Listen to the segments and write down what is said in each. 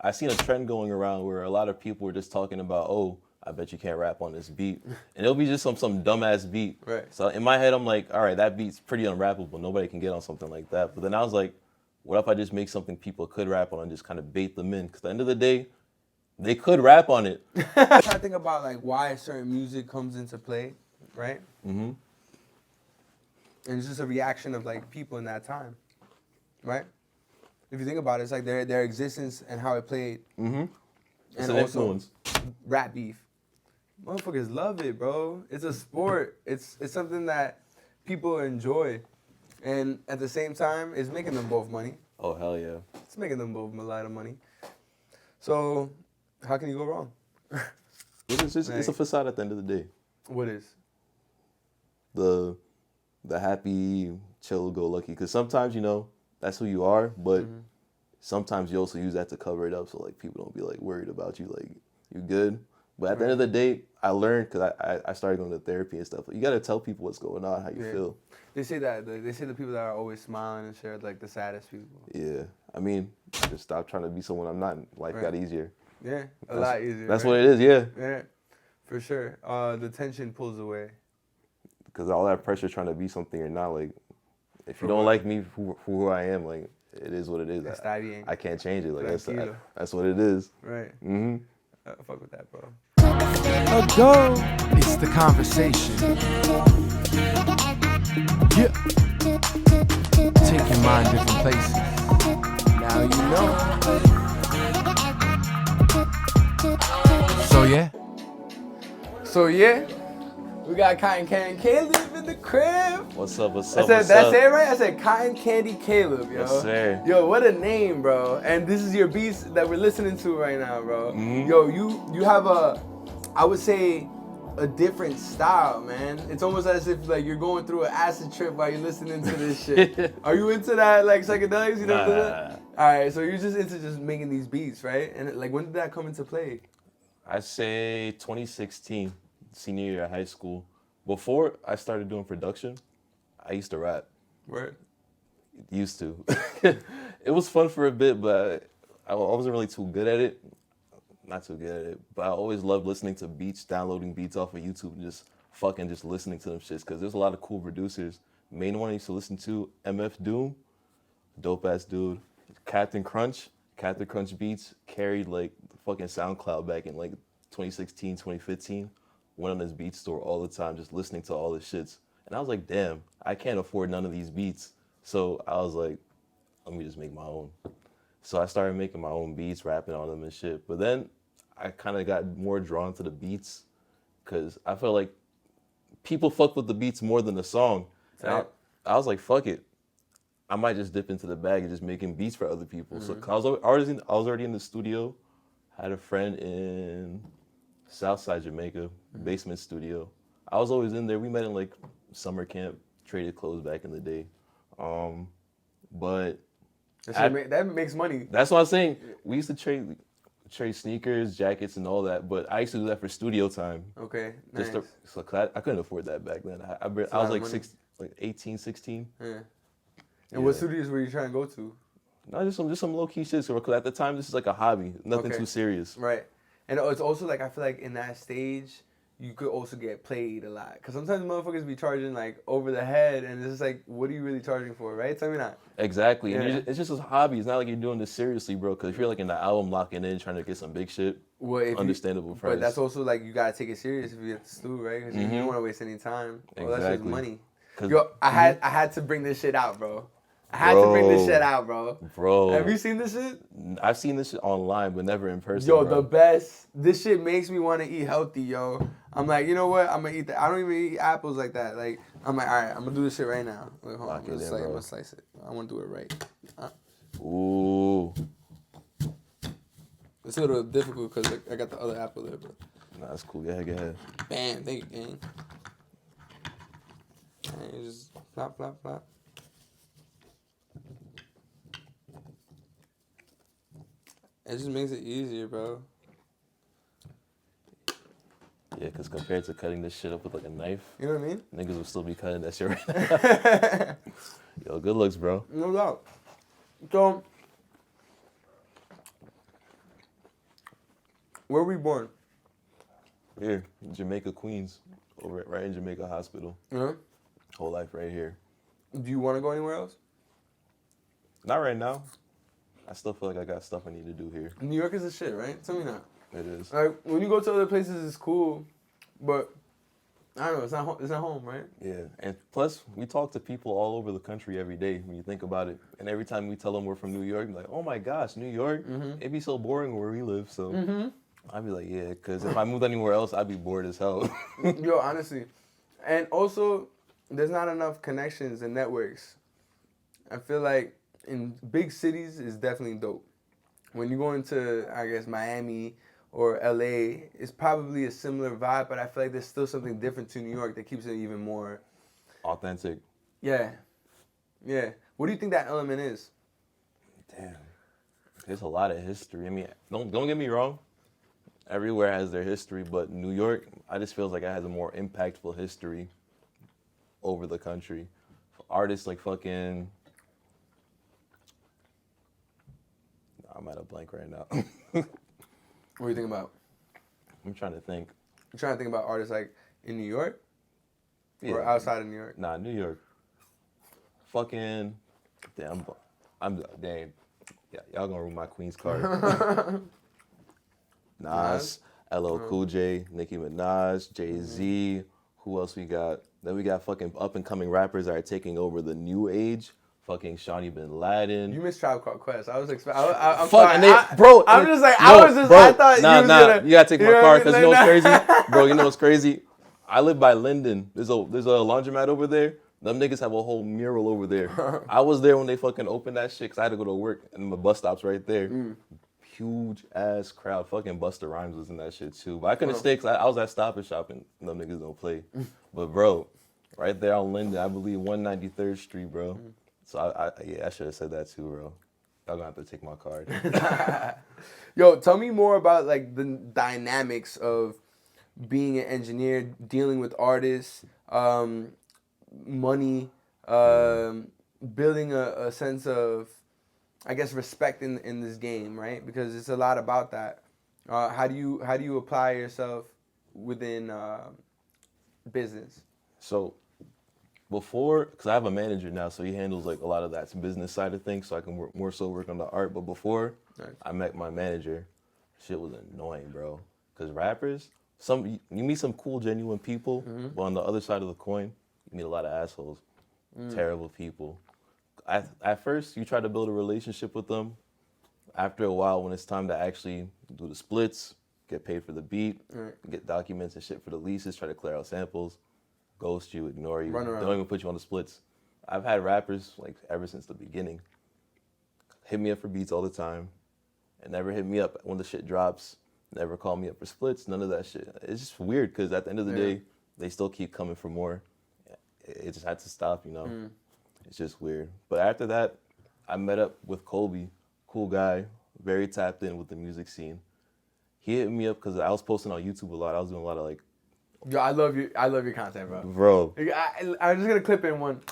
I seen a trend going around where a lot of people were just talking about, oh, I bet you can't rap on this beat. And it'll be just some dumbass beat. Right. So in my head, I'm like, all right, that beat's pretty unrappable. Nobody can get on something like that. But then I was like, what if I just make something people could rap on and just kind of bait them in? Because at the end of the day, they could rap on it. I think about like why certain music comes into play, right? Mm-hmm. And it's just a reaction of like people in that time, right? If you think about it, it's like their existence and how it played. Mm-hmm. It's And an also influence. rap beef. Motherfuckers love it, bro. It's a sport. It's something that people enjoy. And at the same time, it's making them both money. Oh, hell yeah. It's making them both a lot of money. So how can you go wrong? It's just, it's a facade at the end of the day. What is? The happy, chill-go-lucky. Because sometimes, you know, that's who you are, but sometimes you also use that to cover it up so, like, people don't be, like, worried about you, like, you good. But at the end of the day, I learned, because I started going to therapy and stuff. You got to tell people what's going on, how you feel. They say that. They say the people that are always smiling and share like the saddest people. Yeah. I mean, I just stopped trying to be someone I'm not. Life got easier. Yeah, a lot easier. That's what it is, yeah. Yeah, for sure. The tension pulls away. Because all that pressure trying to be something you're not, like, if you don't like me for who I am, like, it is what it is. Está bien. I can't change it. Like, Tranquilo. that's what it is. Right. Mm-hmm. Fuck with that, bro. It's the conversation. Yeah. Take your mind different places. Now you know. So yeah, we got Cotton Candy Caleb in the crib. What's up? What's I up? said, what's that's up? it, right? I said Cotton Candy Caleb, yo. Yes, sir. Yo, what a name, bro. And this is your beats that we're listening to right now, bro. Mm-hmm. Yo, you have I would say, a different style, man. It's almost as if like you're going through an acid trip while you're listening to this shit. Are you into that, like psychedelics? You know that? All right, so you're just into just making these beats, right? And like, when did that come into play? I'd say 2016, senior year of high school. Before I started doing production, I used to rap. Word. Used to. It was fun for a bit, but I wasn't really too good at it. Not too good at it, but I always loved listening to beats, downloading beats off of YouTube, and just listening to them shits, because there's a lot of cool producers. Main one I used to listen to, MF Doom, dope ass dude. Captain Crunch Beats carried like the fucking SoundCloud back in like 2016, 2015. Went on his beat store all the time, just listening to all the shits. And I was like, damn, I can't afford none of these beats. So I was like, let me just make my own. So I started making my own beats, rapping on them and shit. But then I kind of got more drawn to the beats because I felt like people fuck with the beats more than the song. And I was like, fuck it. I might just dip into the bag and just making beats for other people. So I was already in the studio. I had a friend in Southside Jamaica, basement studio. I was always in there. We met in like summer camp, traded clothes back in the day. But that makes money. that's what I'm saying. We used to trade sneakers, jackets, and all that. But I used to do that for studio time. Okay, nice. I couldn't afford that back then. I was like 18, 16. Yeah. And what studios were you trying to go to? No, just some low key shit. Because at the time, this is like a hobby, nothing too serious. Right. And it's also like, I feel like in that stage, you could also get played a lot. Because sometimes motherfuckers be charging like over the head, and it's just like, what are you really charging for, right? Tell me not. Exactly. Yeah. And it's just a hobby. It's not like you're doing this seriously, bro. Because if you're like in the album locking in, trying to get some big shit, understandable price. But that's also like, you gotta take it serious if you get the stew, right? Because you don't want to waste any time. Well, that's just money. Yo, I had to bring this shit out, bro. I had to bring this shit out, bro. Bro. Have you seen this shit? I've seen this shit online, but never in person. Yo, bro. the best. This shit makes me want to eat healthy, yo. I'm like, you know what? I'm going to eat that. I don't even eat apples like that. Like, I'm like, all right, I'm going to do this shit right now. Wait, hold on. I'm going to slice it. I want to do it right. Ooh. It's a little difficult because I got the other apple there, but. Nah, that's cool. Go ahead. Bam. Thank you, gang. And you just flop, flop, flop. It just makes it easier, bro. Yeah, because compared to cutting this shit up with like a knife, you know what I mean? Niggas will still be cutting that shit right now. Yo, good looks, bro. No doubt. So, Where were we born? Here, Jamaica, Queens, right in Jamaica Hospital. Uh-huh. Whole life right here. Do you want to go anywhere else? Not right now. I still feel like I got stuff I need to do here. New York is the shit, right? Tell me that. It is. Like when you go to other places, it's cool, but I don't know. It's not home, right? Yeah, and plus we talk to people all over the country every day when you think about it. And every time we tell them we're from New York, they're like, "Oh my gosh, New York! It'd be so boring where we live." So I'd be like, "Yeah," because if I moved anywhere else, I'd be bored as hell. Yo, honestly, and also there's not enough connections and networks. I feel like in big cities is definitely dope. When you go into, I guess, Miami or LA, it's probably a similar vibe, but I feel like there's still something different to New York that keeps it even more Authentic. Yeah. Yeah. What do you think that element is? Damn. There's a lot of history. I mean, don't get me wrong. Everywhere has their history, but New York, I just feels like it has a more impactful history over the country. Artists like fucking... I'm at a blank right now. What are you thinking about? I'm trying to think. You're trying to think about artists like in New York? Yeah. Or outside of New York? Nah, New York. Fucking... Damn, damn. Yeah, y'all gonna ruin my Queen's card. Nas, LL Cool J, Nicki Minaj, Jay-Z. Who else we got? Then we got fucking up-and-coming rappers that are taking over the new age. Fucking Shawnee Bin Laden. You missed Tribe Called Quest. I was expecting. I'm Fuck, sorry. and they, bro. I'm just like, no, I was just, bro, I thought you was gonna. You gotta take my car because you know what's Like, crazy? Bro, you know what's crazy? I live by Linden. There's a laundromat over there. Them niggas have a whole mural over there. I was there when they fucking opened that shit because I had to go to work and my bus stop's right there. Huge ass crowd. Fucking Busta Rhymes was in that shit too. But I couldn't stay because I was at Stop and Shop and them niggas don't play. But bro, right there on Linden, I believe 193rd Street, bro. So I should have said that too, bro. Y'all gonna have to take my card. Yo, tell me more about like the dynamics of being an engineer, dealing with artists, money, building a sense of, I guess, respect in this game, right? Because it's a lot about that. How do you apply yourself within business? So before, because I have a manager now, so he handles like a lot of that business side of things, so I can more so work on the art. But before I met my manager, shit was annoying, bro. Because rappers, you meet some cool, genuine people, but on the other side of the coin, you meet a lot of assholes, terrible people. At first, you try to build a relationship with them. After a while, when it's time to actually do the splits, get paid for the beat, get documents and shit for the leases, try to clear out samples, ghost you, ignore you, don't even put you on the splits. I've had rappers, like, ever since the beginning, hit me up for beats all the time, and never hit me up when the shit drops, never call me up for splits, none of that shit. It's just weird, because at the end of the day, they still keep coming for more. It just had to stop, you know? It's just weird. But after that, I met up with Colby, cool guy, very tapped in with the music scene. He hit me up because I was posting on YouTube a lot. I was doing a lot of like... Yo, I love your content, bro. Bro. I'm just gonna clip in one.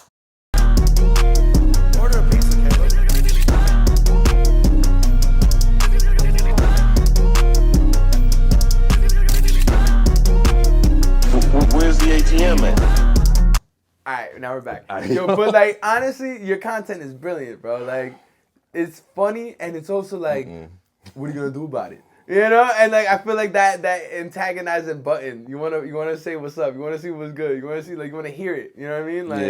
Order a pizza, Kevin. Where's the ATM at? All right, now we're back. Yo, but like honestly, your content is brilliant, bro. Like, it's funny and it's also like, what are you gonna do about it? You know, and like I feel like that antagonizing button. You wanna say what's up. You wanna see what's good. You wanna see you wanna hear it. You know what I mean? Like,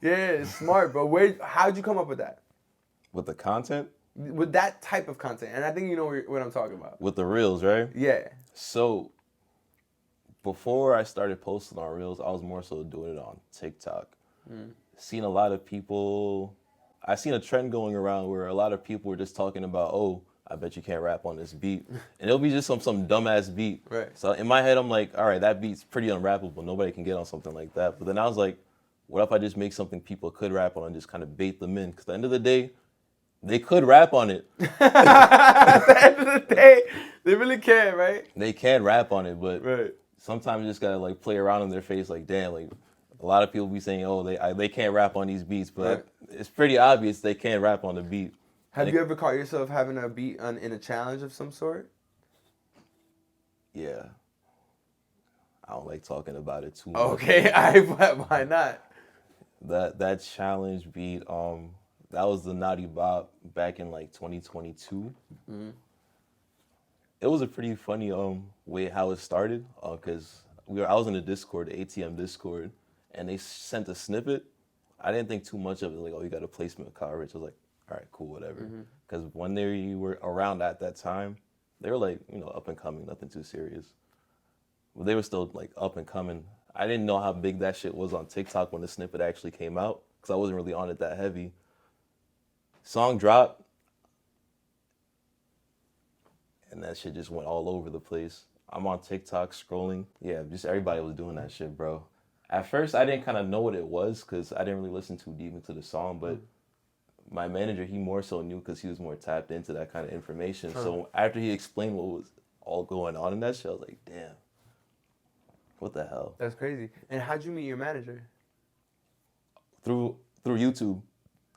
yeah, it's smart, bro. How'd you come up with that? With the content? With that type of content, and I think you know what I'm talking about. With the Reels, right? Yeah. So, before I started posting on Reels, I was more so doing it on TikTok. Seen a lot of people, I seen a trend going around where a lot of people were just talking about, oh, I bet you can't rap on this beat. And it'll be just some dumbass beat. Right. So in my head, I'm like, all right, that beat's pretty unrappable. Nobody can get on something like that. But then I was like, what if I just make something people could rap on and just kind of bait them in? Because at the end of the day, they could rap on it. At the end of the day, they really can, right? They can rap on it, but sometimes you just gotta like play around in their face, like damn, like a lot of people be saying, oh, they can't rap on these beats, but it's pretty obvious they can't rap on the beat. Have you ever caught yourself having a beat in a challenge of some sort? Yeah. I don't like talking about it too much. Okay, why not? That challenge beat, that was the Naughty Bop back in like 2022. It was a pretty funny way how it started, because I was in the Discord, the ATM Discord, and they sent a snippet. I didn't think too much of it, like, oh, you got a placement of Kyle Rich. I was like, all right, cool, whatever. Because when they were around at that time, they were like, up and coming, nothing too serious. But they were still like up and coming. I didn't know how big that shit was on TikTok when the snippet actually came out, because I wasn't really on it that heavy. Song dropped, and that shit just went all over the place. I'm on TikTok scrolling. Yeah, just everybody was doing that shit, bro. At first, I didn't kind of know what it was because I didn't really listen too deep into the song, but my manager, he more so knew because he was more tapped into that kind of information. So after he explained what was all going on in that shit, I was like, damn, what the hell? That's crazy. And how'd you meet your manager? Through YouTube.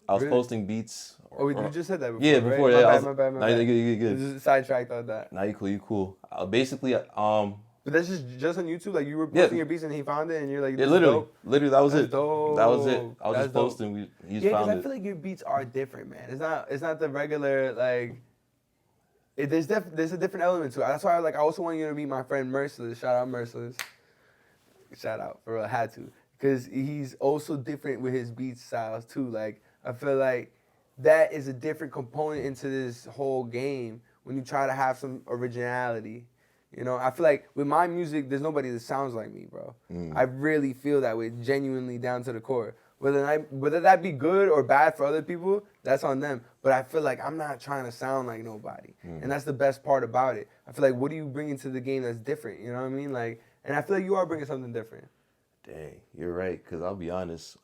I was Really? posting beats. Oh, you just said that before, Yeah, right? before, My yeah. bad. Nah, you good. Just sidetracked on that. Nah, you cool. Basically, But that's just on YouTube? Like, you were posting your beats and he found it and you're like, yeah, this is literally, dope? that was That's it. dope. That was it. I was That's just posting. He just Yeah, found because I it. feel like your beats are different, man. It's not the regular, like, there's a different element to it. That's why I also want you to meet my friend Merciless. Shout out Merciless. Shout out, for real, had to. Because he's also different with his beat styles too. Like, I feel like that is a different component into this whole game when you try to have some originality. I feel like with my music, there's nobody that sounds like me, bro. I really feel that way, genuinely down to the core. Whether that be good or bad for other people, that's on them. But I feel like I'm not trying to sound like nobody. And that's the best part about it. I feel like, what do you bring into the game that's different? You know what I mean? Like, and I feel like you are bringing something different. Dang, you're right. Because I'll be honest,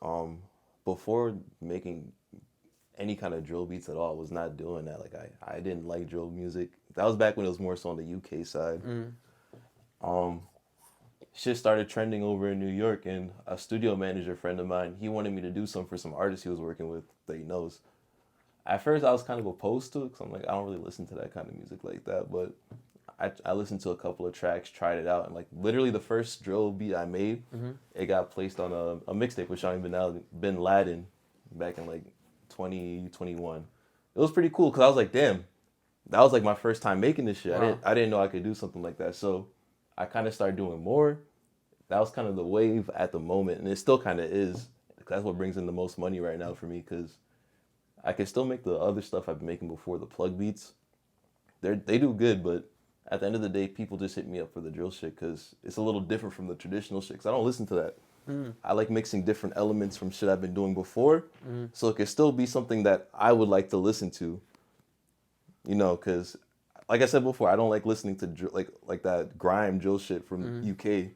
before making any kind of drill beats at all, I was not doing that. Like, I didn't like drill music. That was back when it was more so on the UK side. Shit started trending over in New York, and a studio manager friend of mine, he wanted me to do something for some artists he was working with that he knows. At first, I was kind of opposed to it, because I'm like, I don't really listen to that kind of music like that, but I listened to a couple of tracks, tried it out, and like literally the first drill beat I made, it got placed on a mixtape with Shawnee Bin Laden back in like 2021. It was pretty cool, because I was like, damn, that was like my first time making this shit. Wow. I didn't know I could do something like that. So I kind of started doing more. That was kind of the wave at the moment, and it still kind of is. That's what brings in the most money right now for me, because I can still make the other stuff I've been making before, the plug beats. They do good, but at the end of the day, people just hit me up for the drill shit because it's a little different from the traditional shit, because I don't listen to that. I like mixing different elements from shit I've been doing before, so it can still be something that I would like to listen to. Because like I said before, I don't like listening to like that grime drill shit from UK,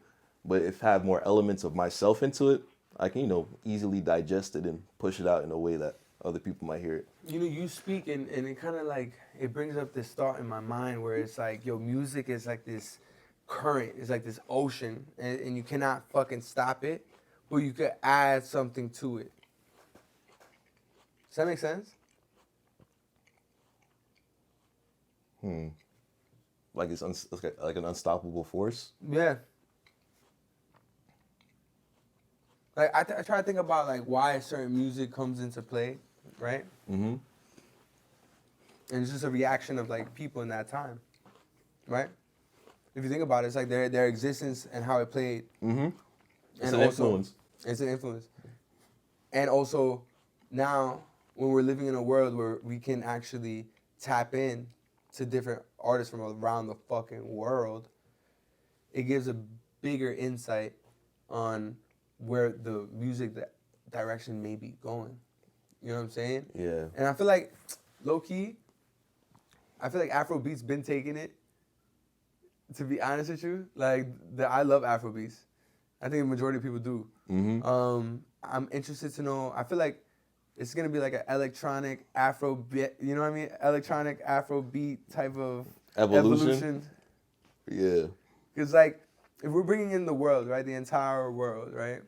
but if I have more elements of myself into it, I can easily digest it and push it out in a way that other people might hear it. You speak and it kind of like, it brings up this thought in my mind where it's like, yo, music is like this current, it's like this ocean, and you cannot fucking stop it, but you could add something to it. Does that make sense? Like it's like an unstoppable force. Yeah. Like I try to think about like why certain music comes into play, right? And it's just a reaction of like people in that time, right? If you think about it, it's like their existence and how it played. It's an influence. It's an influence. And also now when we're living in a world where we can actually tap in to different artists from around the fucking world, it gives a bigger insight on where the music direction may be going. You know what I'm saying? Yeah. And I feel like, low-key, Afrobeat's been taking it, to be honest with you. Like, I love Afrobeats. I think the majority of people do. I'm interested to know, I feel like it's going to be like an electronic Afrobeat, you know what I mean? Electronic Afrobeat type of evolution. Yeah. Because, like, if we're bringing in the world, right, the entire world, right,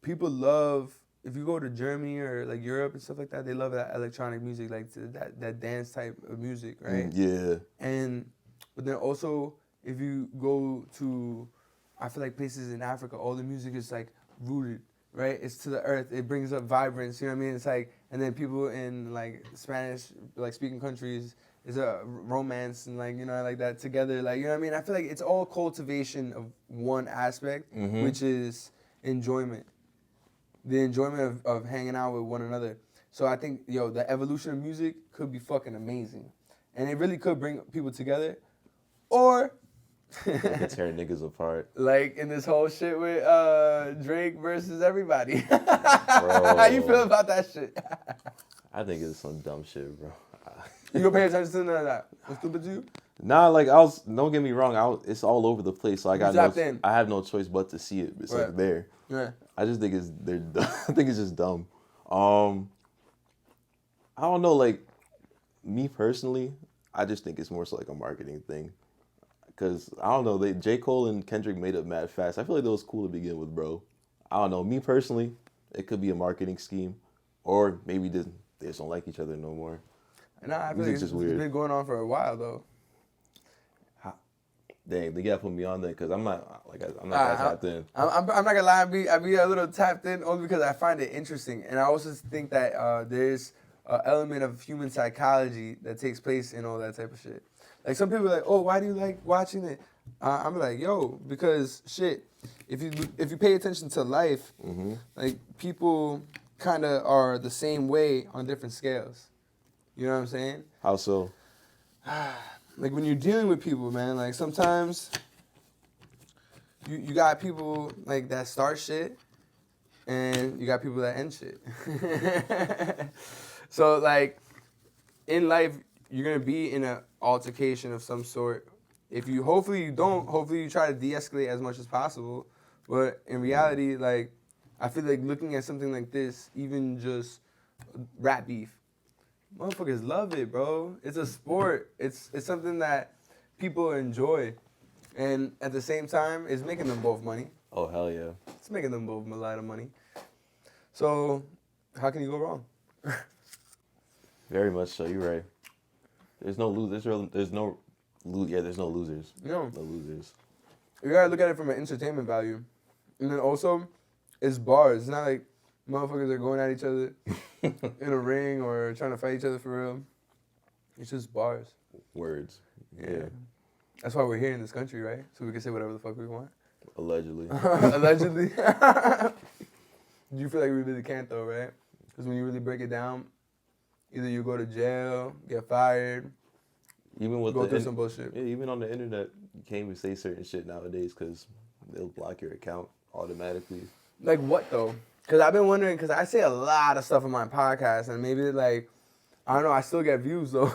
people love, if you go to Germany or, like, Europe and stuff like that, they love that electronic music, like that dance type of music, right? Yeah. And But then also, if you go to, I feel like places in Africa, all the music is like rooted, right? It's to the earth. It brings up vibrance. You know what I mean? It's like, and then people in like Spanish, like speaking countries, is a romance and like, you know, like that together. Like, you know what I mean? I feel like it's all cultivation of one aspect, which is enjoyment. The enjoyment of hanging out with one another. So I think, yo, the evolution of music could be fucking amazing. And it really could bring people together. Or It could tear niggas apart. like in this whole shit with Drake versus everybody. How you feel about that shit? I think it's some dumb shit, bro. You gonna pay attention to none of that? What's stupid to you? Nah, like don't get me wrong, it's all over the place, so I have no choice but to see it. It's like there. Yeah. I just think I think it's just dumb. I don't know, like me personally, I just think it's more so like a marketing thing. Cause I don't know, J. Cole and Kendrick made up mad fast. I feel like that was cool to begin with, bro. I don't know, me personally, it could be a marketing scheme, or maybe they just don't like each other no more. Nah, I feel like it's been going on for a while though. Dang, they gotta put me on there because I'm not that tapped in. I'm not gonna lie, I be a little tapped in only because I find it interesting, and I also think that there's an element of human psychology that takes place in all that type of shit. Like some people are like, oh, why do you like watching it? I'm like, yo, because shit, if you pay attention to life, like people kind of are the same way on different scales. You know what I'm saying? How so? Like when you're dealing with people, man, like sometimes you got people like that start shit and you got people that end shit. So like in life, you're gonna be in an altercation of some sort. Hopefully you try to de-escalate as much as possible. But in reality, like I feel like looking at something like this, even just rap beef, motherfuckers love it, bro. It's a sport. It's something that people enjoy. And at the same time, it's making them both money. Oh, hell yeah. It's making them both a lot of money. So, how can you go wrong? Very much so, you're right. There's no losers. There's no losers. No. No losers. You gotta look at it from an entertainment value. And then also, it's bars. It's not like motherfuckers are going at each other in a ring or trying to fight each other for real. It's just bars. Words. Yeah. That's why we're here in this country, right? So we can say whatever the fuck we want. Allegedly. Allegedly. You feel like we really can't though, right? Because when you really break it down, either you go to jail, get fired, Even with go through some bullshit. Yeah, even on the internet, you can't even say certain shit nowadays because they'll block your account automatically. Like what though? Because I've been wondering, because I say a lot of stuff on my podcast, and maybe like, I don't know, I still get views though.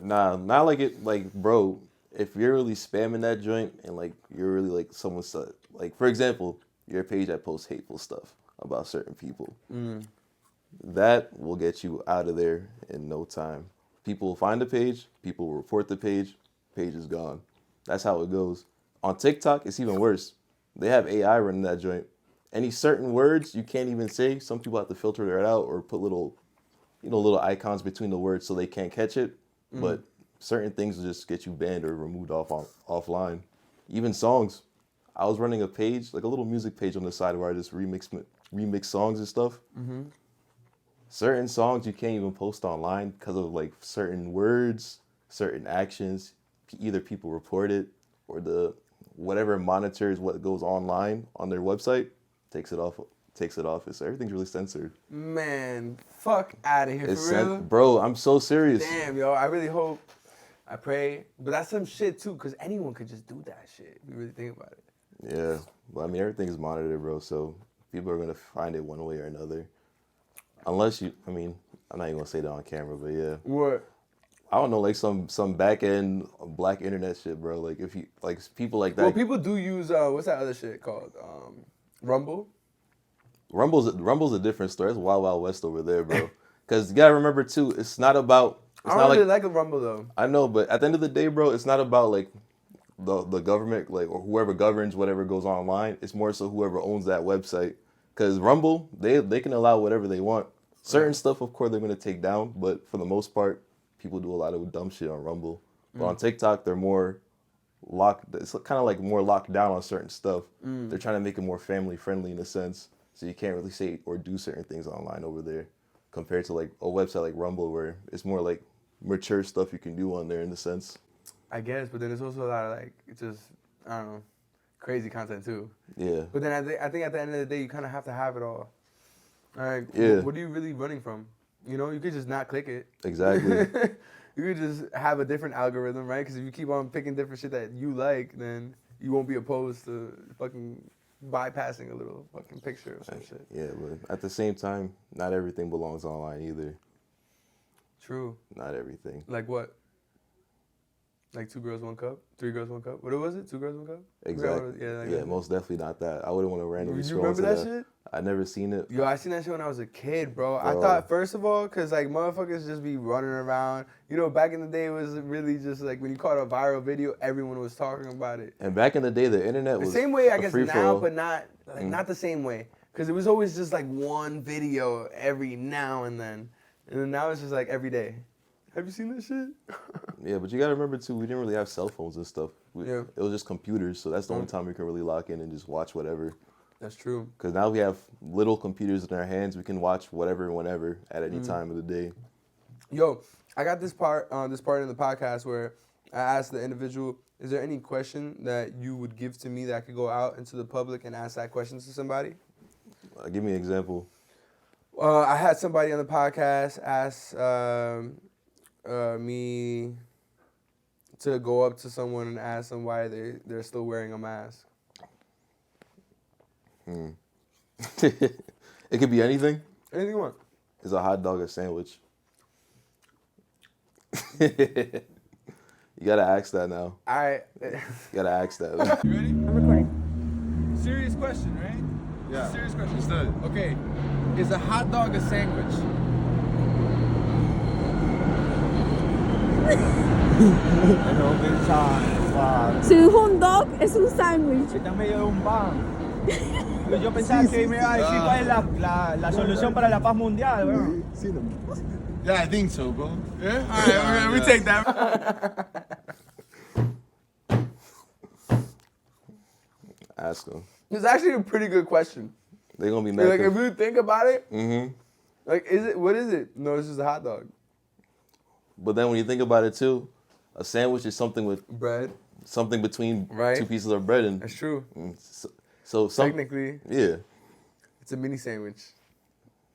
Nah, not like it, like, bro, if you're really spamming that joint and like, you're really like someone's, like, for example, your page that posts hateful stuff about certain people, that will get you out of there in no time. People will find the page, people will report the page is gone. That's how it goes. On TikTok, it's even worse. They have AI running that joint. Any certain words you can't even say. Some people have to filter it out or put little icons between the words so they can't catch it. But certain things will just get you banned or removed offline. Even songs. I was running a page, like a little music page on the side where I just remix songs and stuff. Certain songs you can't even post online because of like certain words, certain actions. Either people report it or the whatever monitors what goes online on their website takes it off. So everything's really censored. Man, fuck out of here, for real? Bro, I'm so serious. Damn, yo, I really hope, I pray, but that's some shit too, because anyone could just do that shit, if you really think about it. Yeah, but I mean, everything is monitored, bro, so people are going to find it one way or another. Unless I'm not even going to say that on camera, but yeah. What? I don't know, like some back end black internet shit, bro. Like if you like people like that. Well, people do use what's that other shit called? Rumble. Rumble's a different story. It's Wild Wild West over there, bro. Because you gotta remember too, it's not about. I don't really like a Rumble though. I know, but at the end of the day, bro, it's not about like the government, like, or whoever governs whatever goes online. It's more so whoever owns that website. Because Rumble, they can allow whatever they want. Certain stuff, of course, they're gonna take down, but for the most part, people do a lot of dumb shit on Rumble. But on TikTok, they're more locked. It's kind of like more locked down on certain stuff. They're trying to make it more family friendly in a sense, so you can't really say or do certain things online over there, compared to like a website like Rumble where it's more like mature stuff you can do on there in a sense. I guess, but then there's also a lot of like just I don't know, crazy content too. Yeah. But then I think at the end of the day, you kind of have to have it all. Like, Yeah. what are you really running from? You know, you could just not click it. Exactly. You could just have a different algorithm, right? Because if you keep on picking different shit that you like, then you won't be opposed to fucking bypassing a little fucking picture or some shit. Yeah, but at the same time, not everything belongs online either. True. Not everything. Like what? Like 2 girls, 1 cup? 3 girls, 1 cup? What was it? 2 girls, 1 cup? Exactly. Yeah, Yeah, most definitely not that. I wouldn't want to randomly You scroll remember into that shit? I never seen it. Yo, I seen that shit when I was a kid, bro. I Bro. thought, first of all, because, like, motherfuckers just be running around. You know, back in the day, it was really just, like, when you caught a viral video, everyone was talking about it. And back in the day, the internet The was same way, I a guess, free-for-all. now, but not, like, not the same way. Because it was always just, like, one video every now and then. And then now it's just, like, every day. Have you seen that shit? Yeah, but you gotta remember too, we didn't really have cell phones and stuff. Yeah. It was just computers, so that's the only time we can really lock in and just watch whatever. That's true. Because now we have little computers in our hands, we can watch whatever and whenever at any time of the day. Yo, I got this part in the podcast where I asked the individual, is there any question that you would give to me that I could go out into the public and ask that question to somebody? Give me an example. I had somebody on the podcast ask me to go up to someone and ask them why they're still wearing a mask. It could be anything. Anything you want. Is a hot dog a sandwich? You gotta ask that now. I You gotta ask that. You ready? I'm recording. Serious question, right? Yeah. Serious question. Understood. Okay. Is a hot dog a sandwich? Su hot dog es un sándwich. Está en medio de un pan. Yo pensaba que me iba a decir cuál es la solución para la paz mundial, weón. Yeah, I think so, bro. Yeah? All right, we take that. Ask them. it's actually a pretty good question. They're gonna be mad. Like if you think about it, Mm-hmm. like what is it? No, it's just a hot dog. But then when you think about it too, a sandwich is something with Bread. something between Right. two pieces of bread and That's true. so some Technically, yeah, it's a mini sandwich.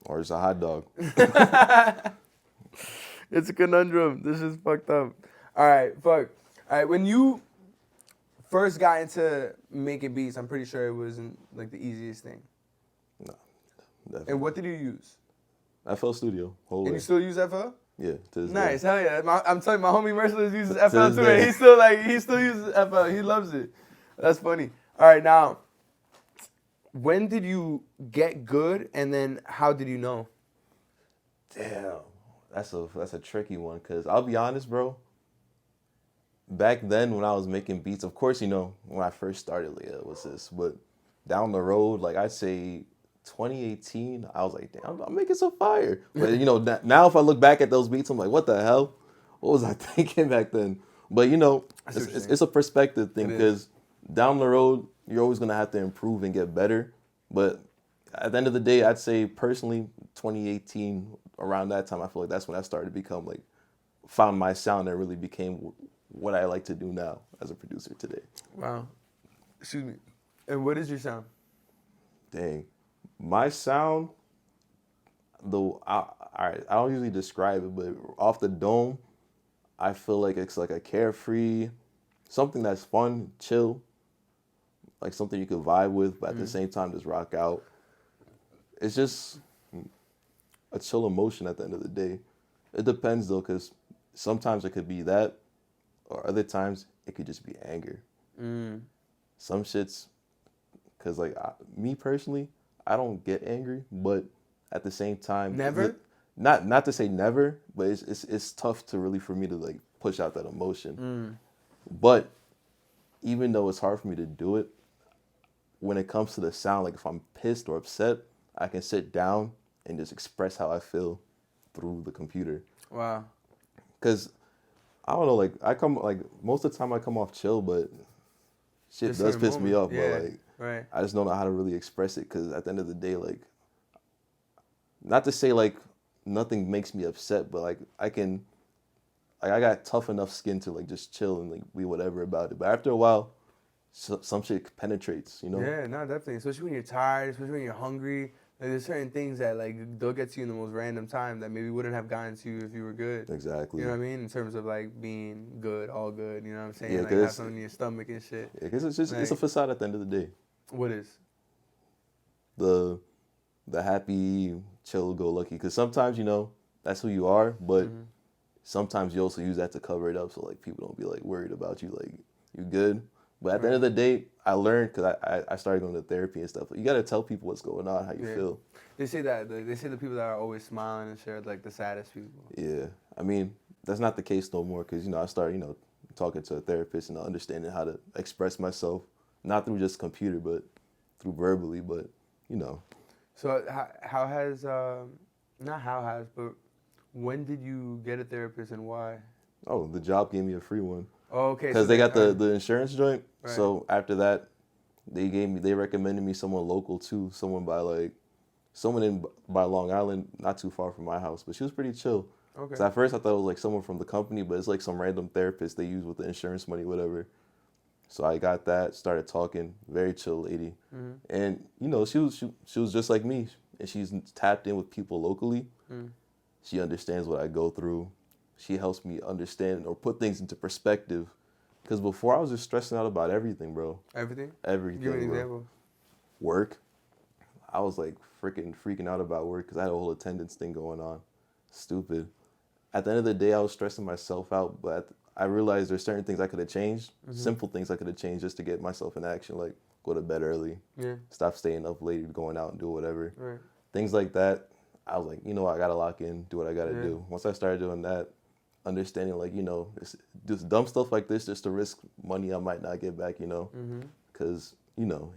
or it's a hot dog. It's a conundrum. This is fucked up. All right, fuck. All right, when you first got into making beats, I'm pretty sure it wasn't like the easiest thing. Definitely. And what did you use? FL Studio, whole And way. you still use FL? Yeah, to this Nice, day. hell yeah. I'm telling you, my homie Merciless uses FL this too. day. And he still uses FL. He loves it. That's funny. All right, now, when did you get good, and then how did you know? Damn, that's a tricky one. Cause I'll be honest, bro. Back then, when I was making beats, of course, you know, when I first started, like, yeah, what's this? But down the road, like I'd say 2018, I was like, damn, I'm making some fire. But you know, now if I look back at those beats, I'm like, what the hell? What was I thinking back then? But you know, see what you're saying. it's a perspective thing, It is. because down the road, you're always gonna have to improve and get better. But at the end of the day, I'd say personally, 2018, around that time, I feel like that's when I started to become like, found my sound and really became what I like to do now as a producer today. Wow. Excuse me. And what is your sound? Dang. My sound, though, I don't usually describe it, but off the dome, I feel like it's like a carefree, something that's fun, chill, like something you could vibe with, but at the same time just rock out. It's just a chill emotion at the end of the day. It depends though, because sometimes it could be that, or other times it could just be anger. Some shits, because like me personally, I don't get angry, but at the same time, Never? Not to say never, but it's tough to really for me to like push out that emotion. But even though it's hard for me to do it, when it comes to the sound, like if I'm pissed or upset, I can sit down and just express how I feel through the computer. Wow. Because I don't know, like most of the time I come off chill, but shit There's does certain piss me off, moments, but yeah, like right. I just don't know how to really express it because at the end of the day, like, not to say like nothing makes me upset, but like I got tough enough skin to like just chill and like be whatever about it. But after a while, some shit penetrates, you know? Yeah, no, definitely. Especially when you're tired, especially when you're hungry. Like, there's certain things that like they'll get to you in the most random time that maybe wouldn't have gotten to you if you were good. Exactly. You know what I mean? In terms of like being good, all good. You know what I'm saying? Yeah, like 'cause have something in your stomach and shit. Yeah, 'cause it's just it's a Like- facade at the end of the day. What is? The happy, chill-go-lucky. Because sometimes, you know, that's who you are, but sometimes you also use that to cover it up so like people don't be like worried about you, like you good. But at the end of the day, I learned because I started going to therapy and stuff. You got to tell people what's going on, how you feel. They say that they say the people that are always smiling and shit are like the saddest people. Yeah, I mean that's not the case no more because you know I started talking to a therapist and understanding how to express myself, not through just computer but through verbally. But you know. So how has not how has but when did you get a therapist and why? Oh, the job gave me a free one. Oh, okay. Because so they got the insurance joint. Right. So after that, they recommended me someone local too, someone by Long Island, not too far from my house, but she was pretty chill. Okay. So at first I thought it was like someone from the company, but it's like some random therapist they use with the insurance money, whatever. So I got that, started talking, very chill lady, and you know she was just like me, and she's tapped in with people locally. She understands what I go through. She helps me understand or put things into perspective. Because before I was just stressing out about everything, bro. Everything? Everything. Give me an bro. example. Work. I was like freaking out about work because I had a whole attendance thing going on. Stupid. At the end of the day, I was stressing myself out, but I realized there's certain things I could have changed, simple things I could have changed just to get myself in action, like go to bed early, stop staying up late, going out and do whatever. Right. Things like that. I was like, you know what, I got to lock in, do what I got to do. Once I started doing that, understanding like, you know, it's just dumb stuff like this just to risk money I might not get back, you know, because, you know,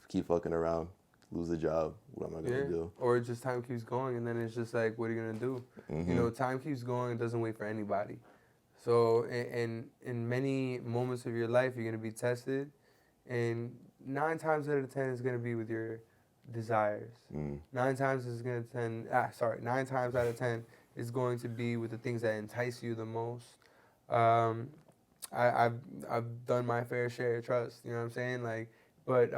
keep fucking around, lose the job, what am I going to do? Or just time keeps going and then it's just like, what are you going to do? You know, time keeps going, it doesn't wait for anybody. So in many moments of your life, you're going to be tested, and 9 times out of 10 is going to be with your desires. 9 times out of 10 is going to be with the things that entice you the most. I've done my fair share of trust, you know what I'm saying? Like, but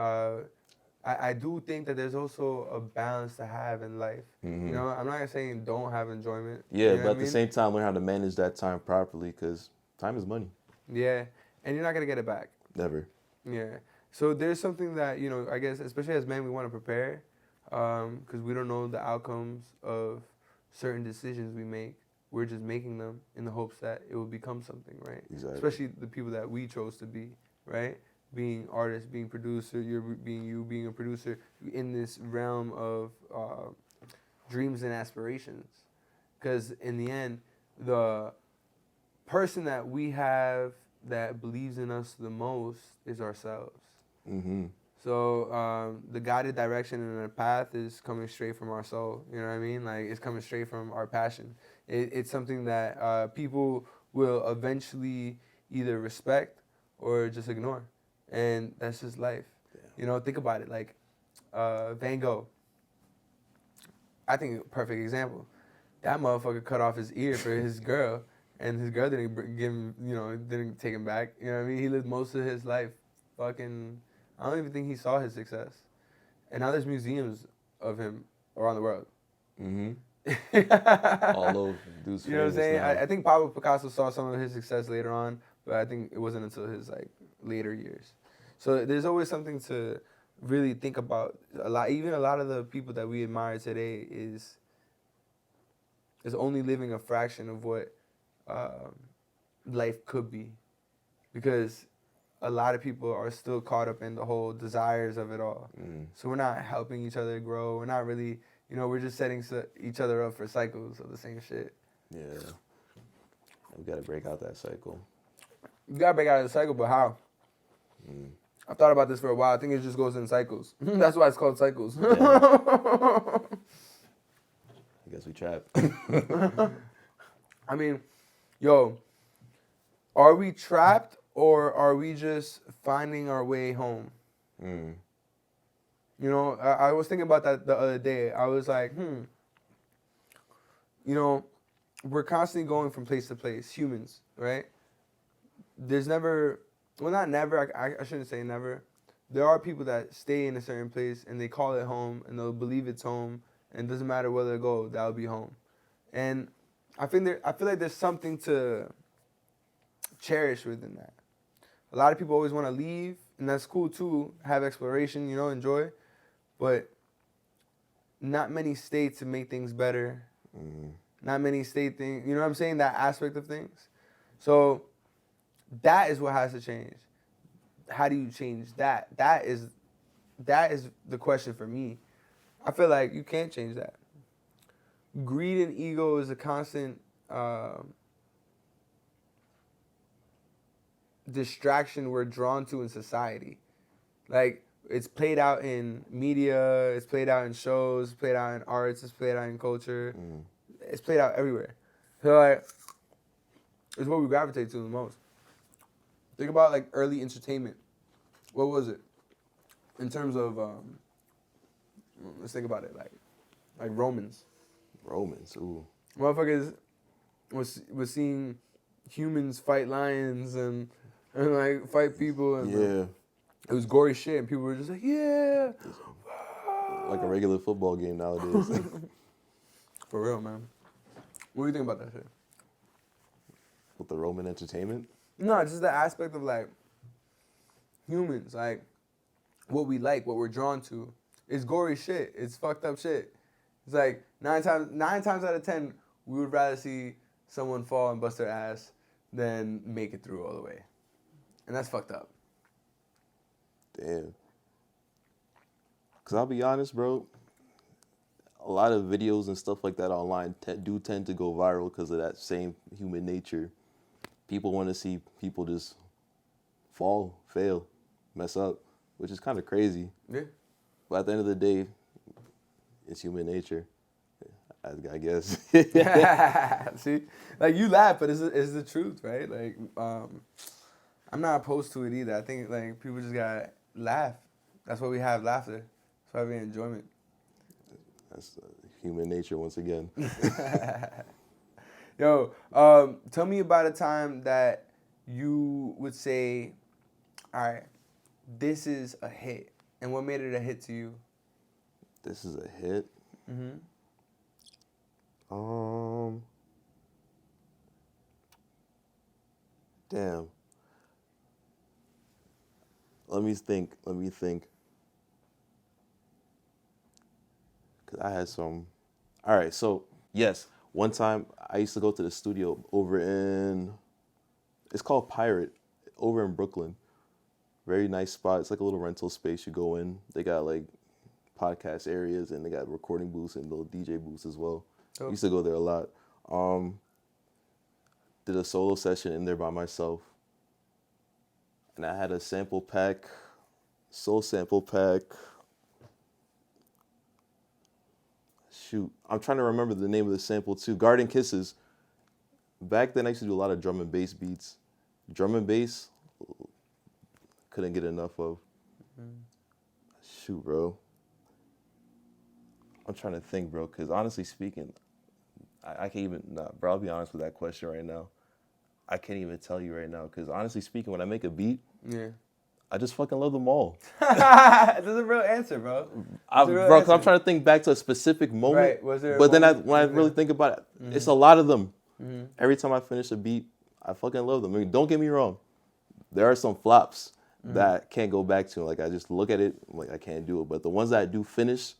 I do think that there's also a balance to have in life. You know, I'm not saying don't have enjoyment. Yeah, you know but what at the same time, learn how to manage that time properly because time is money. Yeah, and you're not gonna get it back. Never. Yeah. So there's something that, you know, I guess, especially as men, we want to prepare because we don't know the outcomes of certain decisions we make. We're just making them in the hopes that it will become something, right? Exactly. Especially the people that we chose to be, right? Being artists, being producer, being a producer in this realm of dreams and aspirations. Because in the end, the person that we have that believes in us the most is ourselves. So the guided direction and the path is coming straight from our soul. You know what I mean? Like, it's coming straight from our passion. It's something that people will eventually either respect or just ignore. And that's just life. Yeah. You know, think about it. Like Van Gogh. I think a perfect example. That motherfucker cut off his ear for his girl, and his girl didn't give him, you know, didn't take him back. You know what I mean? He lived most of his life fucking. I don't even think he saw his success. And now there's museums of him around the world. All those dudes. You know what I'm saying? I think Pablo Picasso saw some of his success later on, but I think it wasn't until his like later years. So there's always something to really think about. Even a lot of the people that we admire today is only living a fraction of what life could be, because a lot of people are still caught up in the whole desires of it all. So we're not helping each other grow. We're not really, you know, we're just setting each other up for cycles of the same shit. Yeah. We got to break out that cycle. You got to break out of the cycle, but how? I've thought about this for a while. I think it just goes in cycles. That's why it's called cycles. Yeah. I guess we trapped. I mean, yo, Are we trapped or are we just finding our way home? Mm. You know, I was thinking about that the other day. I was like, you know, we're constantly going from place to place, humans, right? There's never, well, not never, I shouldn't say never. There are people that stay in a certain place and they call it home and they'll believe it's home and it doesn't matter where they go, that'll be home. And I feel like there's something to cherish within that. A lot of people always want to leave, and that's cool too, have exploration, you know, enjoy. But not many stay to make things better. Not many stay things, you know what I'm saying? That aspect of things. So that is what has to change. How do you change that? That is the question for me. I feel like you can't change that. Greed and ego is a constant distraction we're drawn to in society. Like, it's played out in media, it's played out in shows, it's played out in arts, it's played out in culture. It's played out everywhere. So, like, it's what we gravitate to the most. Think about, like, early entertainment. What was it? In terms of, let's think about it, like Romans. Romans, ooh. Motherfuckers was seeing humans fight lions and like fight people. And Yeah. It was gory shit, and people were just like, yeah. Like a regular football game nowadays. For real, man. What do you think about that shit? With the Roman entertainment? No, just the aspect of like humans, like what we like, what we're drawn to. It's gory shit. It's fucked up shit. It's like nine times out of 10, we would rather see someone fall and bust their ass than make it through all the way. And that's fucked up. Damn. Because I'll be honest, bro, a lot of videos and stuff like that online do tend to go viral because of that same human nature. People want to see people just fall, fail, mess up, which is kind of crazy. Yeah. But at the end of the day, it's human nature, I guess. See? Like, you laugh, but it's the truth, right? Like, I'm not opposed to it either. I think, like, people just gotta laugh. That's why we have laughter. That's why we have enjoyment. That's human nature once again. Yo, tell me about a time that you would say, all right, this is a hit. And what made it a hit to you? This is a hit? Mm-hmm. Damn. Let me think. Because I had some. All right, so, yes. One time, I used to go to the studio over in, it's called Pirate, over in Brooklyn. Very nice spot. It's like a little rental space you go in. They got, like, podcast areas, and they got recording booths and little DJ booths as well. Oh. Used to go there a lot. Did a solo session in there by myself. And I had a sample pack, soul sample pack. Shoot, I'm trying to remember the name of the sample too. Garden Kisses. Back then I used to do a lot of drum and bass beats. Drum and bass, couldn't get enough of. Shoot, bro. I'm trying to think, bro, because honestly speaking, I can't even, bro, I'll be honest with that question right now. I can't even tell you right now, because honestly speaking, when I make a beat, Yeah. I just fucking love them all. That's a real answer, bro. Bro, 'cause I'm trying to think back to a specific moment. Right. Was there a but then moment? when I really think about it, it's a lot of them. Every time I finish a beat, I fucking love them. I mean, don't get me wrong. There are some flops that I can't go back to. Like, I just look at it, I'm like, I can't do it. But the ones that I do finish,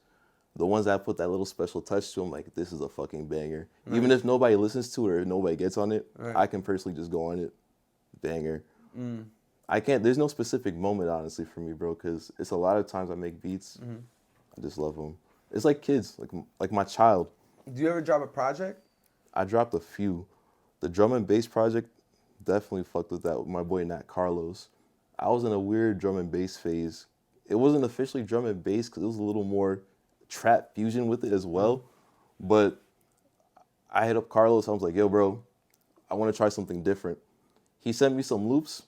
the ones that I put that little special touch to, I'm like, this is a fucking banger. Even if nobody listens to it or if nobody gets on it, I can personally just go on it. Banger. I can't, there's no specific moment, honestly, for me, bro, because it's a lot of times I make beats. I just love them. It's like kids, like my child. Do you ever drop a project? I dropped a few. The drum and bass project, definitely fucked with that with my boy Nat Carlos. I was in a weird drum and bass phase. It wasn't officially drum and bass because it was a little more trap fusion with it as well. But I hit up Carlos. I was like, yo, bro, I want to try something different. He sent me some loops.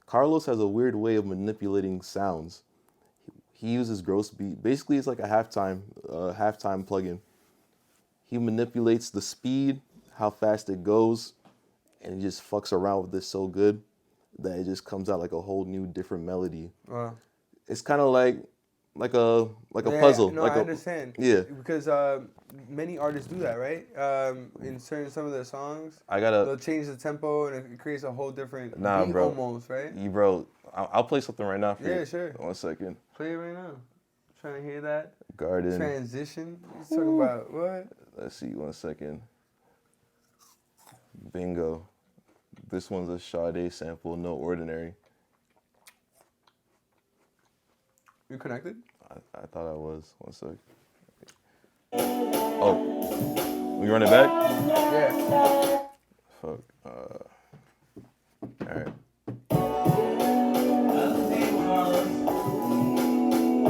Carlos has a weird way of manipulating sounds. He uses gross beat. Basically, it's like a halftime plugin. He manipulates the speed, how fast it goes, and he just fucks around with this so good that it just comes out like a whole new different melody. It's kind of like a puzzle. No, like I understand. Yeah. Because many artists do that, right? In some of their songs, I they'll gotta. change the tempo and it creates a whole different Nah, beat bro. almost, right? Bro, I'll play something right now for you. Yeah, sure. 1 second. Play it right now. Trying to hear that Garden. transition. He's talking about what? Let's see. 1 second. Bingo. This one's a Sade sample. No Ordinary. You connected? I thought I was. 1 sec. Oh. We run it back? Yeah. Fuck. Alright.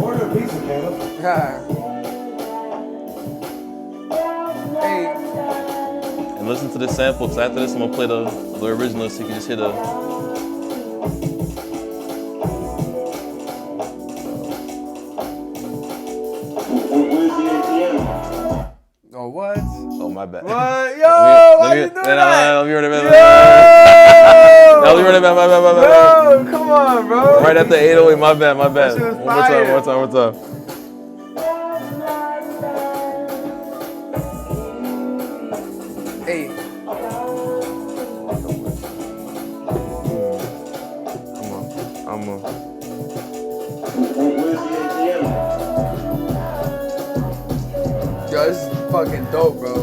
Order a pizza, Caleb. Hey. And listen to this sample, because after this I'm going to play the original so you can just hear the... Oh, what? Oh, my bad. What? Yo, why you doing that? Let me run it back. Yo! No, let me run it back. My bad. Yo, come on, bro. Right at the 808, my bad. That shit was One more time. Hey. I'm a... Yo, this is fucking dope, bro.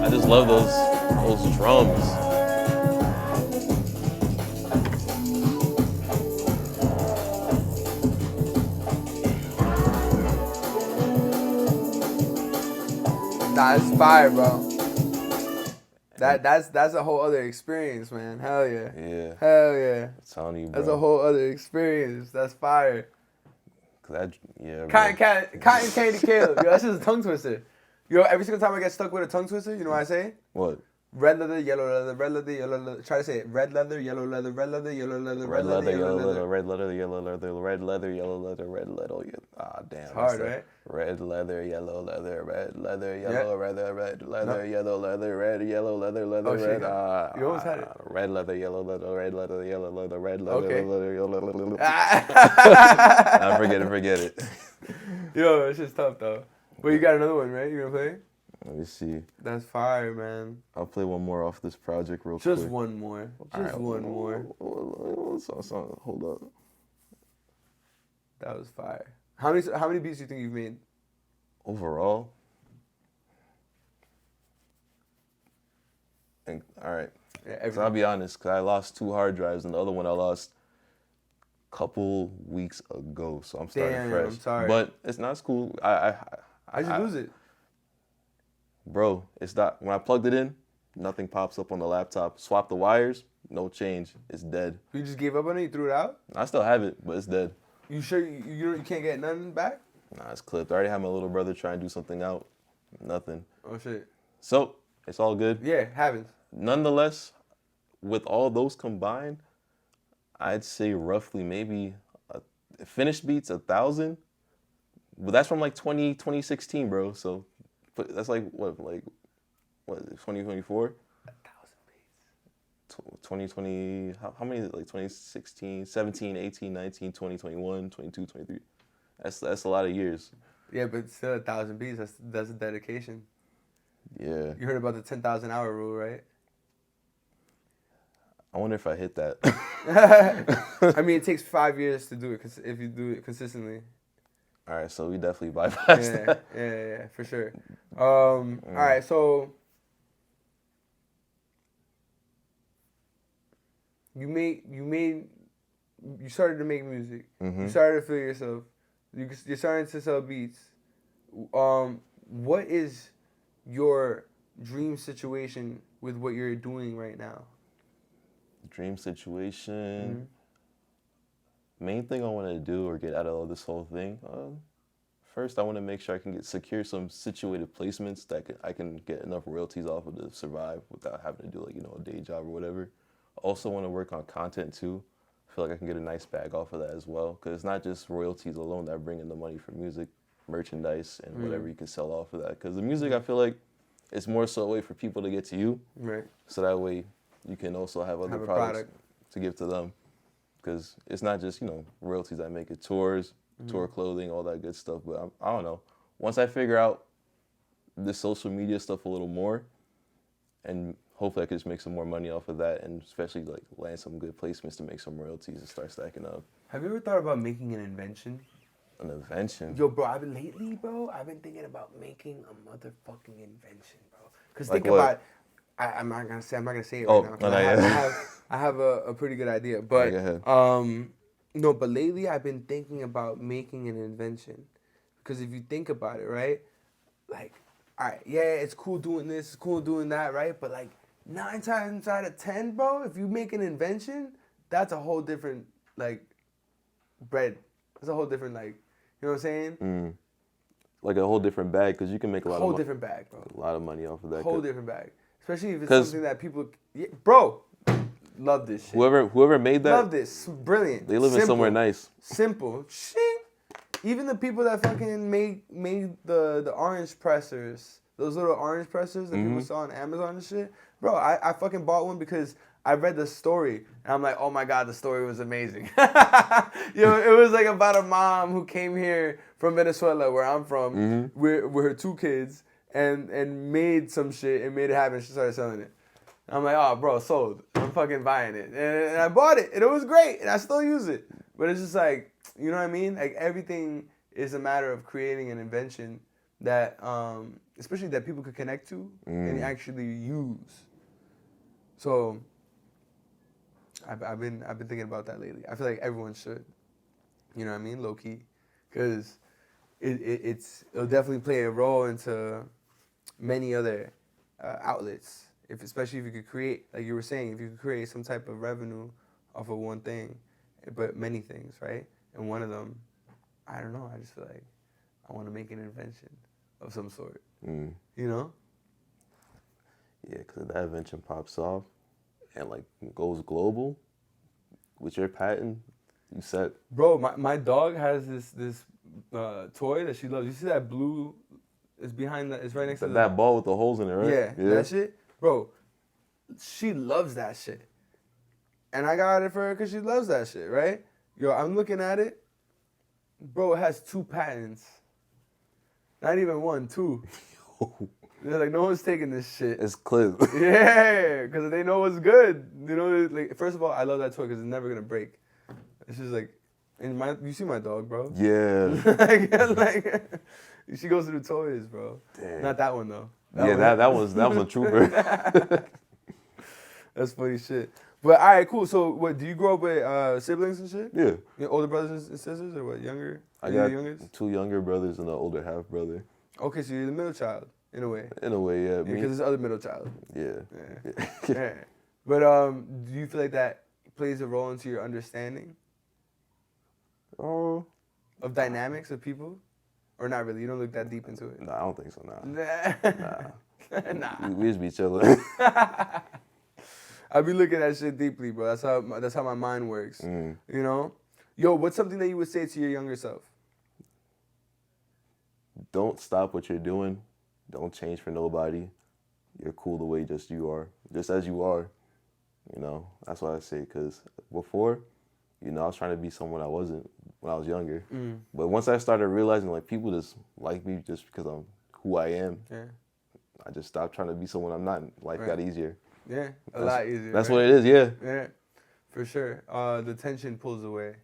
I just love those drums. Nah, it's fire, bro. That's a whole other experience, man. Hell yeah. Yeah. Hell yeah. I'm telling you, bro. That's a whole other experience. That's fire. Yeah, Cotton candy Caleb. Yo, that's just a tongue twister. Yo, every single time I get stuck with a tongue twister, you know what I say? What? Red leather, yellow leather, red leather, yellow leather. Try to say it. Red leather, yellow leather, red leather, yellow leather, Red leather, yellow leather, red leather, yellow leather, red leather, yellow leather, red leather. Ah, damn. It's hard, right? Red leather, yellow leather, red leather, yellow leather, red leather, yellow leather, red, yellow leather, leather, red. You almost had it. Red leather, yellow leather, red leather, yellow leather, red leather, Okay. leather, yellow leather. Nah, forget it. Yo, it's just tough though. But you got another one, right? You gonna play? Let me see. That's fire, man. I'll play one more off this project real Just quick. one more. Just Alright, one more. Hold up. That was fire. How many beats do you think you've made? Overall? All right. Yeah, So I'll be honest, because I lost 2 hard drives, and the other one I lost a couple weeks ago, so I'm starting Damn, fresh. I'm sorry. But it's not cool. I just lose it. Bro, it's not. When I plugged it in, nothing pops up on the laptop. Swap the wires, no change. It's dead. You just gave up on it? You threw it out? I still have it, but it's dead. You sure you can't get nothing back? Nah, it's clipped. I already had my little brother try and do something out. Nothing. Oh, shit. So, it's all good. Yeah, happens. Nonetheless, with all those combined, I'd say roughly maybe finished beats 1,000. But that's from like 2016, bro. So that's like what 2024? 1,000 beats. 2020, how many, like 2016, 17, 18, 19, 20, 21, 22, 23. That's a lot of years. Yeah, but still 1,000 beats, that's a dedication. Yeah. You heard about the 10,000 hour rule, right? I wonder if I hit that. I mean, it takes 5 years to do it if you do it consistently. All right, so we definitely bypassed that. Yeah, for sure. All right, so you started to make music. Mm-hmm. You started to feel yourself. You're starting to sell beats. What is your dream situation with what you're doing right now? Dream situation. Main thing I want to do or get out of this whole thing, first I want to make sure I can secure some situated placements that I can get enough royalties off of to survive without having to do like, a day job or whatever. I also want to work on content too. I feel like I can get a nice bag off of that as well, because it's not just royalties alone that bring in the money for music, merchandise, and whatever you can sell off of that. Because the music, I feel like it's more so a way for people to get to you. Right. So that way you can also have other products to give to them. Because it's not just, royalties that make it. Tours, tour clothing, all that good stuff. But I don't know. Once I figure out the social media stuff a little more, and hopefully I can just make some more money off of that, and especially like land some good placements to make some royalties and start stacking up. Have you ever thought about making an invention? An invention? Yo, bro, I've been thinking about making a motherfucking invention, bro. Because like think what? about, I'm not gonna say it right now. 'Cause I have a pretty good idea, but no, but lately I've been thinking about making an invention, because if you think about it, right, like, all right, yeah, it's cool doing this, it's cool doing that, right, but like 9 times out of 10, bro, if you make an invention, that's a whole different like bread. It's a whole different like. You know what I'm saying? Like a whole different bag, because you can make a lot different bag, bro. A lot of money off of that. Whole different bag, especially if it's something that people, bro, love this shit. Whoever made that, love this, brilliant. They live in somewhere nice. Simple, shing. Even the people that fucking made the orange pressers, those little orange pressers that people saw on Amazon and shit, bro. I fucking bought one because I read the story, and I'm like, oh my God, the story was amazing. It was like about a mom who came here from Venezuela, where I'm from, with her 2 kids, and made some shit and made it happen. She started selling it. And I'm like, oh, bro, sold. I'm fucking buying it. And I bought it, and it was great, and I still use it. But it's just like, you know what I mean? Like, everything is a matter of creating an invention that, especially that people could connect to and actually use. So I've been thinking about that lately. I feel like everyone should, you know what I mean, low key, because it'll definitely play a role into many other outlets. Especially if you could create, like you were saying, if you could create some type of revenue off of one thing, but many things, right? And one of them, I don't know. I just feel like I want to make an invention of some sort. You know? Yeah, because if that invention pops off and like goes global with your patent, you set. Bro, my dog has this toy that she loves. You see that blue? It's behind that. It's right next to that ball with the holes in it, right? Yeah, that shit, bro. She loves that shit, and I got it for her because she loves that shit, right? Yo, I'm looking at it, bro. It has 2 patents. Not even 1, 2. They're like, no one's taking this shit. It's clear. Yeah, because they know what's good. You know, like, first of all, I love that toy because it's never gonna break. It's just like, and you see my dog, bro. Yeah. like, she goes through toys, bro. Damn. Not that one though. That was a trooper. That's funny shit. But all right, cool. So, what, do you grow up with siblings and shit? Yeah. Your older brothers and sisters, or what? Younger? I got 2 younger brothers and an older half brother. Okay, so you're the middle child in a way. In a way, yeah. Because there's the other middle child. Yeah. Yeah. But do you feel like that plays a role into your understanding Oh. of dynamics of people, or not really? You don't look that deep into it. Nah, I don't think so. Nah. Nah. We just be chilling. I be looking at shit deeply, bro. That's how my mind works. You know? Yo, what's something that you would say to your younger self? Don't stop what you're doing. Don't change for nobody. You're cool the way just you are. Just as you are. You know? That's what I say. Because before, I was trying to be someone I wasn't when I was younger. But once I started realizing, like, people just like me just because I'm who I am, I just stopped trying to be someone I'm not. Life got easier. Yeah, a lot easier. That's what it is, yeah. Yeah, for sure. The tension pulls away.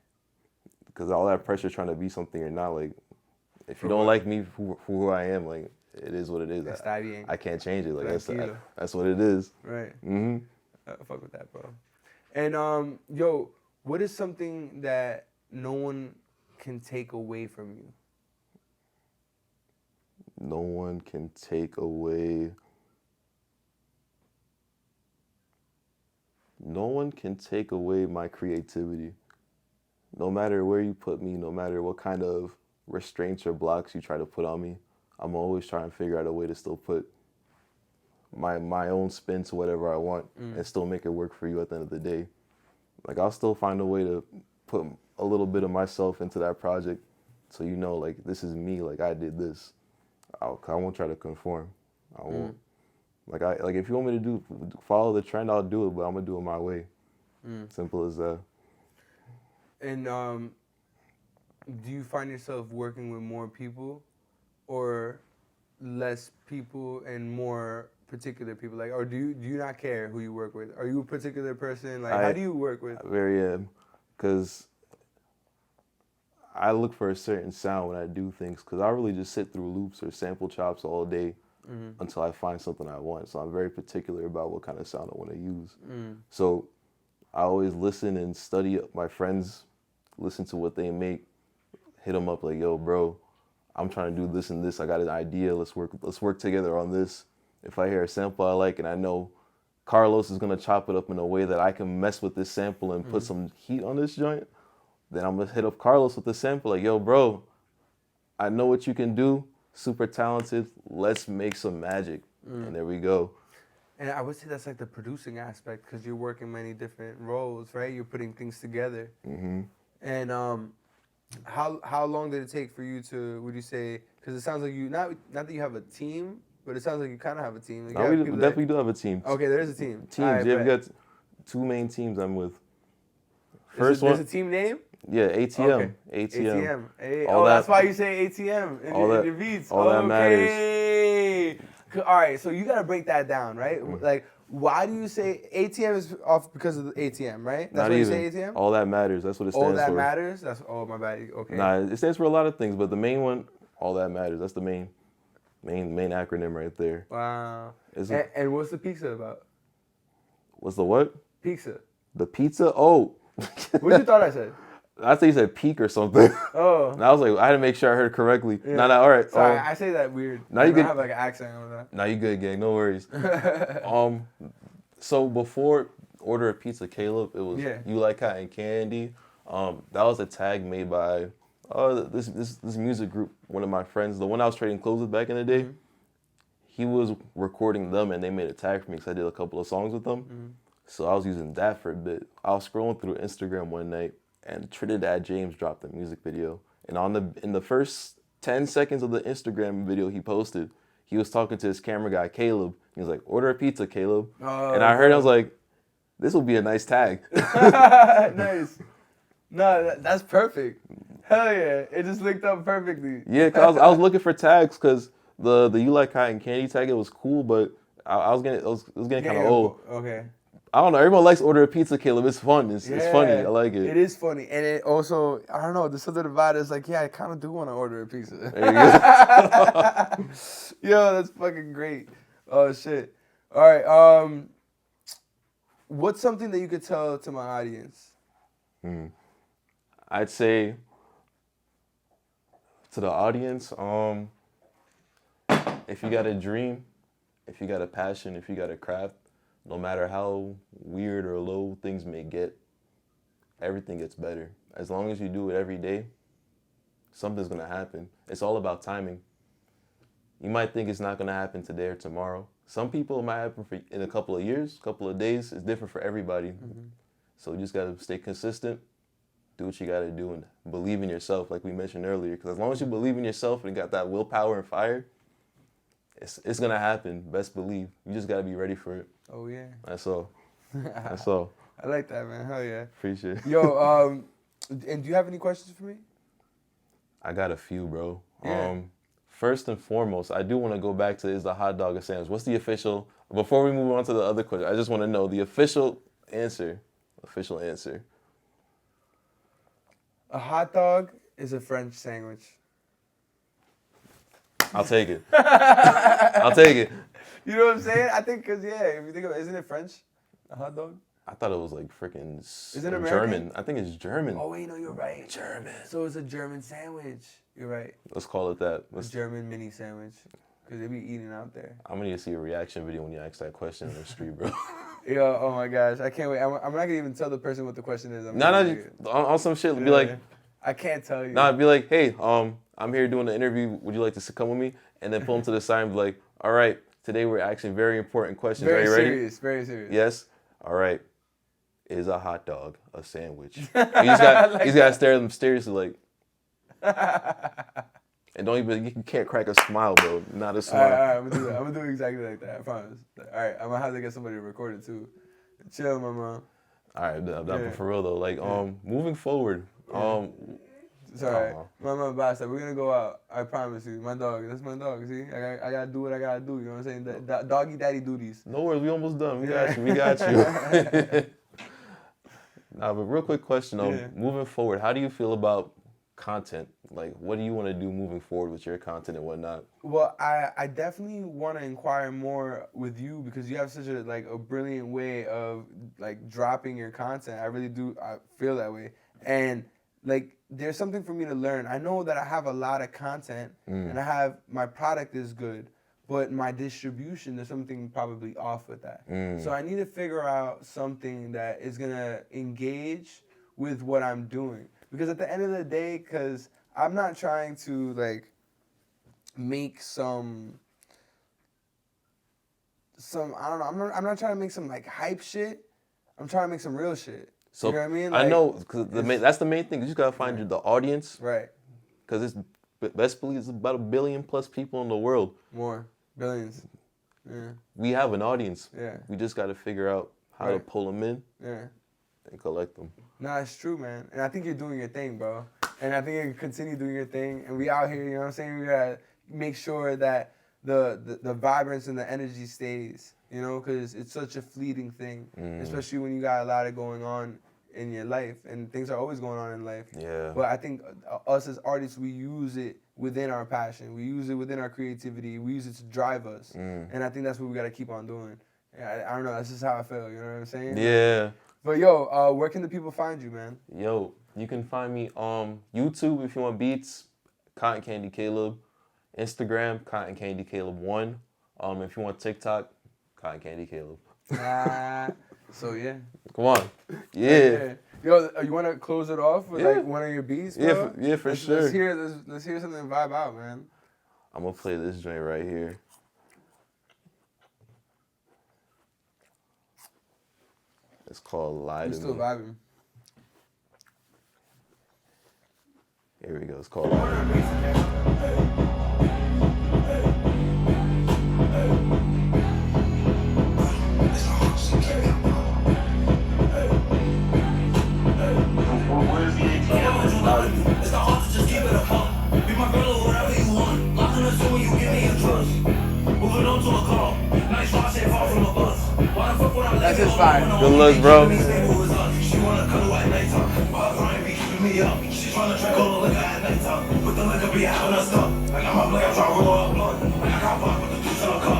Because all that pressure trying to be something you're not, like, if you don't like me for who I am, like, it is what it is. I can't change it. Like, that's what it is. Right. Fuck with that, bro. And, yo, what is something that no one can take away from you? No one can take away... No one can take away my creativity. No matter where you put me, no matter what kind of restraints or blocks you try to put on me, I'm always trying to figure out a way to still put my own spin to whatever I want and still make it work for you at the end of the day. Like, I'll still find a way to put a little bit of myself into that project so you know, like, this is me, like, I did this. I won't try to conform. I won't. Like, if you want me to follow the trend, I'll do it, but I'm going to do it my way. Simple as that. And do you find yourself working with more people or less people and more particular people? Like, or do you not care who you work with? Are you a particular person? Like, how do you work with? I very am, because I look for a certain sound when I do things, because I really just sit through loops or sample chops all day until I find something I want. So I'm very particular about what kind of sound I want to use. So I always listen and study my friends, listen to what they make, hit them up like, yo, bro, I'm trying to do this and this. I got an idea. Let's work together on this. If I hear a sample I like and I know Carlos is going to chop it up in a way that I can mess with this sample and put some heat on this joint, then I'm going to hit up Carlos with the sample like, yo, bro, I know what you can do. Super talented. Let's make some magic. And there we go. And I would say that's like the producing aspect, because you're working many different roles, right? You're putting things together. And how long did it take for you to, would you say, because it sounds like you, not that you have a team, but it sounds like you kind of have a team. Like No, we definitely do have a team. Okay, there is a team. Teams, Right, yeah, we got 2 main teams I'm with. First there's one, a team name? yeah, ATM. Okay. ATM. ATM. Hey, All that- that's why you say ATM in your beats. all that matters. Okay. All right, so you got to break that down, right? Like, why do you say ATM is off because of the ATM, right? That's Not why you even. say ATM? All that matters. That's what it stands All that for. matters? That's, oh, my bad. Okay. Nah, it stands for a lot of things, but the main one, all that matters. That's the main acronym right there. Wow. Is And, it- and what's the pizza about? What's the what? Pizza. The pizza? Oh. What you thought I said? I thought you said peak or something. Oh. And I was like, I had to make sure I heard correctly. Yeah. Nah, all right. Sorry, I say that weird. Now you I get- have like an accent on that. Nah, you good, gang. No worries. So before Order a Pizza, Caleb, it was Yeah. You Like Cotton Candy. That was a tag made by this music group. One of my friends, the one I was trading clothes with back in the day, he was recording them and they made a tag for me because I did a couple of songs with them. So I was using that for a bit. I was scrolling through Instagram one night and Trinidad James dropped a music video. And in the first 10 seconds of the Instagram video he posted, he was talking to his camera guy, Caleb. He was like, order a pizza, Caleb. And I heard, I was like, this will be a nice tag. Nice. No, that's perfect. Hell yeah. It just linked up perfectly. Yeah, cause I was looking for tags because the You Like Cotton Candy tag, it was cool, but it was getting kind of old. Okay. I don't know. Everyone likes Order a Pizza, Caleb. It's fun. It's funny. I like it. It is funny. And it also, I don't know, there's something about it. It's like, yeah, I kind of do want to order a pizza. There you go. Yo, that's fucking great. Oh, shit. All right. What's something that you could tell to my audience? I'd say to the audience, if you got a dream, if you got a passion, if you got a craft, no matter how weird or low things may get, everything gets better. As long as you do it every day, something's gonna happen. It's all about timing. You might think it's not gonna happen today or tomorrow. Some people it might happen in a couple of years, couple of days. It's different for everybody. So you just gotta stay consistent, do what you gotta do, and believe in yourself, like we mentioned earlier. Because as long as you believe in yourself and got that willpower and fire, it's gonna happen. Best believe. You just gotta be ready for it. Oh, yeah. That's all. That's all. I like that, man. Hell yeah. Appreciate it. Yo, and do you have any questions for me? I got a few, bro. Yeah. First and foremost, I do want to go back to, is the hot dog a sandwich? What's the official, before we move on to the other question, I just want to know the official answer. Official answer. A hot dog is a French sandwich. I'll take it. I'll take it. You know what I'm saying? I think, because, yeah, if you think of it, isn't it French? A hot dog? I thought it was like freaking Is it American? German. I think it's German. Oh, wait, no, you're right. German. So it's a German sandwich. You're right. Let's call it that. A German mini sandwich. Because they be eating out there. I'm going to see a reaction video when you ask that question in the street, bro. Yo, oh my gosh. I can't wait. I'm not going to even tell the person what the question is. No, on some shit, be like, I can't tell you. nah, be like, hey, I'm here doing the interview. Would you like to come with me? And then pull them to the side and be like, all right, today we're asking very important questions. Very Are you ready? serious. Very serious. Yes. All right. Is a hot dog a sandwich? You just gotta stare at them seriously like. And don't even, you can't crack a smile, bro. Not a smile. All right, I'm gonna do that. I'm gonna do it exactly like that. I promise. All right, I'm gonna have to get somebody to record it too. Chill, my mom. All right, but for real though, like, moving forward, It's all right. My mom bastard. We're gonna go out. I promise you. My dog. That's my dog. See, I gotta do what I gotta do. You know what I'm saying? Doggy daddy duties. no worries, we almost done. We got you. We got you. Nah, but real quick question, moving forward, how do you feel about content? Like, what do you want to do moving forward with your content and whatnot? Well, I definitely want to inquire more with you because you have such a brilliant way of like dropping your content. I really do. I feel that way, and like there's something for me to learn. I know that I have a lot of content and my product is good, but my distribution, there's something probably off with that. So I need to figure out something that is gonna engage with what I'm doing. Because at the end of the day, because I'm not trying to like make some I don't know. I'm not trying to make some like hype shit. I'm trying to make some real shit. So you know what I mean? I Like, know because that's the main thing. You just gotta find the audience, right? Because it's best believe it's about 1 billion plus people in the world. More billions. Yeah. We have an audience. Yeah. We just gotta figure out how to pull them in. Yeah. And collect them. Nah, it's true, man. And I think you're doing your thing, bro. And I think you can continue doing your thing. And we out here, you know what I'm saying? We gotta make sure that the vibrance and the energy stays, you know, because it's such a fleeting thing, especially when you got a lot of going on in your life. And things are always going on in life. Yeah. But I think us as artists, we use it within our passion. We use it within our creativity. We use it to drive us. And I think that's what we gotta keep on doing. I don't know. That's just how I feel. You know what I'm saying? Yeah. But yo, where can the people find you, man? Yo, you can find me on YouTube if you want beats, Cotton Candy Caleb. Instagram, Cotton Candy Caleb 1. If you want TikTok, Cotton Candy Caleb. So yeah. Come on. Yeah. Yo, you want to close it off with like one of your beats, bro? Yeah, for sure. Let's hear something vibe out, man. I'm gonna play this joint right here. It's called Lie to You Me. still vibing. Here we go. It's called Lie to Me. That's just fine. Good looks, bro.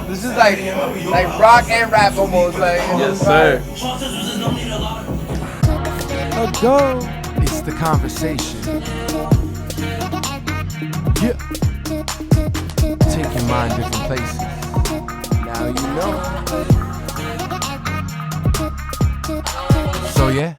This is like rock and rap almost, like. Yes, sir. It's the conversation. Yeah. Take your mind different places. Now you know. So yeah.